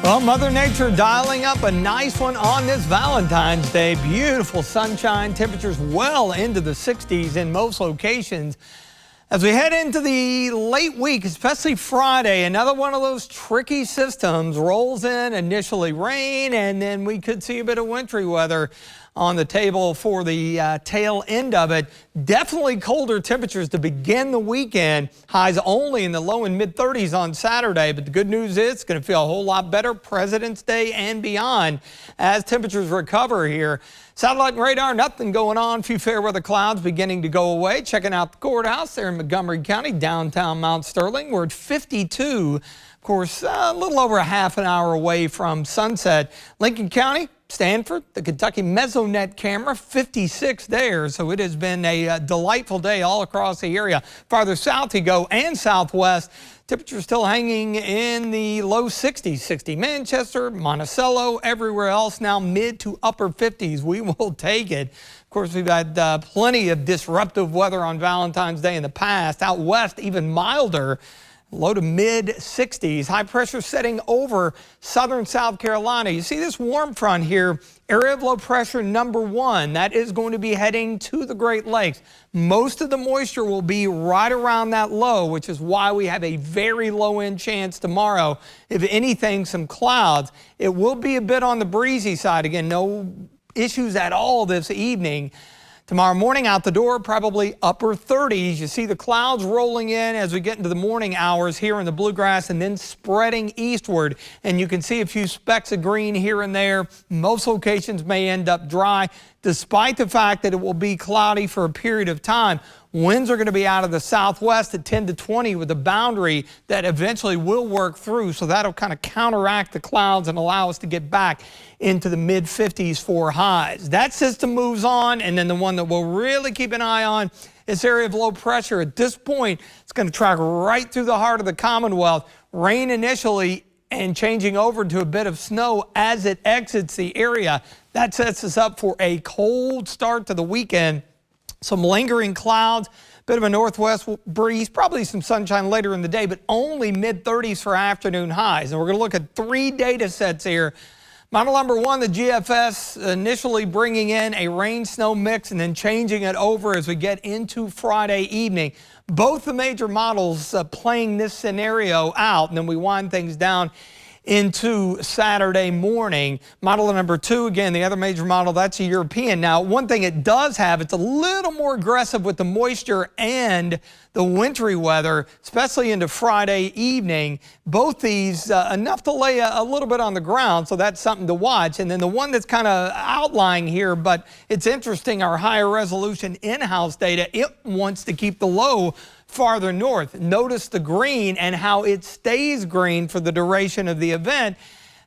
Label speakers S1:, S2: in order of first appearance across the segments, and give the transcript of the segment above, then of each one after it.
S1: Well, Mother Nature dialing up a nice one on this Valentine's Day. Beautiful sunshine, temperatures well into the 60s in most locations. As we head into the late week, especially Friday, another one of those tricky systems rolls in, initially rain, and then we could see a bit of wintry weather on the table for the tail end of it. Definitely colder temperatures to begin the weekend. Highs only in the low and mid 30s on Saturday, but the good news is it's going to feel a whole lot better President's Day and beyond as temperatures recover here. Satellite and radar, nothing going on. A few fair weather clouds beginning to go away. Checking out the courthouse there in Montgomery County, downtown Mount Sterling. We're at 52. Of course, a little over a half an hour away from sunset. Lincoln County, Stanford, the Kentucky Mesonet camera, 56 there. So it has been a delightful day all across the area. Farther south you go and southwest. Temperatures still hanging in the low 60s. 60 Manchester, Monticello, everywhere else now mid to upper 50s. We will take it. Of course, we've had plenty of disruptive weather on Valentine's Day in the past. Out west, even milder. Low to mid 60s. High pressure setting over southern South Carolina. You see this warm front here, area of low pressure number 1. That is going to be heading to the Great Lakes. Most of the moisture will be right around that low, which is why we have a very low end chance tomorrow. If anything, some clouds. It will be a bit on the breezy side. Again, no issues at all this evening. Tomorrow morning out the door, probably upper 30s. You see the clouds rolling in as we get into the morning hours here in the bluegrass and then spreading eastward. And you can see a few specks of green here and there. Most locations may end up dry, despite the fact that it will be cloudy for a period of time. Winds are going to be out of the southwest at 10 to 20 with a boundary that eventually will work through. So that'll kind of counteract the clouds and allow us to get back into the mid 50s for highs. That system moves on, and then the one that we'll really keep an eye on is area of low pressure. At this point, it's going to track right through the heart of the Commonwealth. Rain initially and changing over to a bit of snow as it exits the area. That sets us up for a cold start to the weekend. Some lingering clouds, bit of a northwest breeze, probably some sunshine later in the day, but only mid 30s for afternoon highs. And we're going to look at 3 data sets here. Model number 1, the GFS, initially bringing in a rain-snow mix and then changing it over as we get into Friday evening. Both the major models playing this scenario out, and then we wind things down into Saturday morning. Model number 2, again, the other major model, that's a European. Now, one thing it does have, it's a little more aggressive with the moisture and the wintry weather, especially into Friday evening. Both these enough to lay a little bit on the ground, so that's something to watch. And then the one that's kind of outlying here, but it's interesting, our higher resolution in-house data, it wants to keep the low farther north. Notice the green and how it stays green for the duration of the event,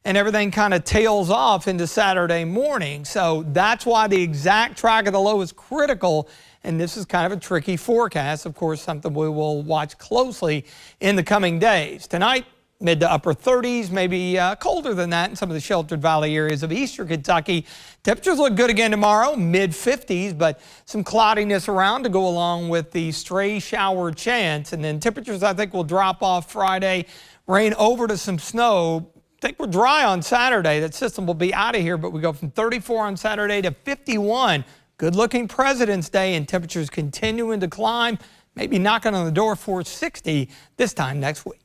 S1: and everything kind of tails off into Saturday morning. So that's why the exact track of the low is critical, and this is kind of a tricky forecast. Of course, something we will watch closely in the coming days. Tonight, mid to upper 30s, maybe colder than that in some of the sheltered valley areas of eastern Kentucky. Temperatures look good again tomorrow, mid 50s, but some cloudiness around to go along with the stray shower chance. And then temperatures, I think, will drop off Friday, rain over to some snow. I think we're dry on Saturday. That system will be out of here, but we go from 34 on Saturday to 51. Good looking President's Day, and temperatures continuing to climb, maybe knocking on the door for 60 this time next week.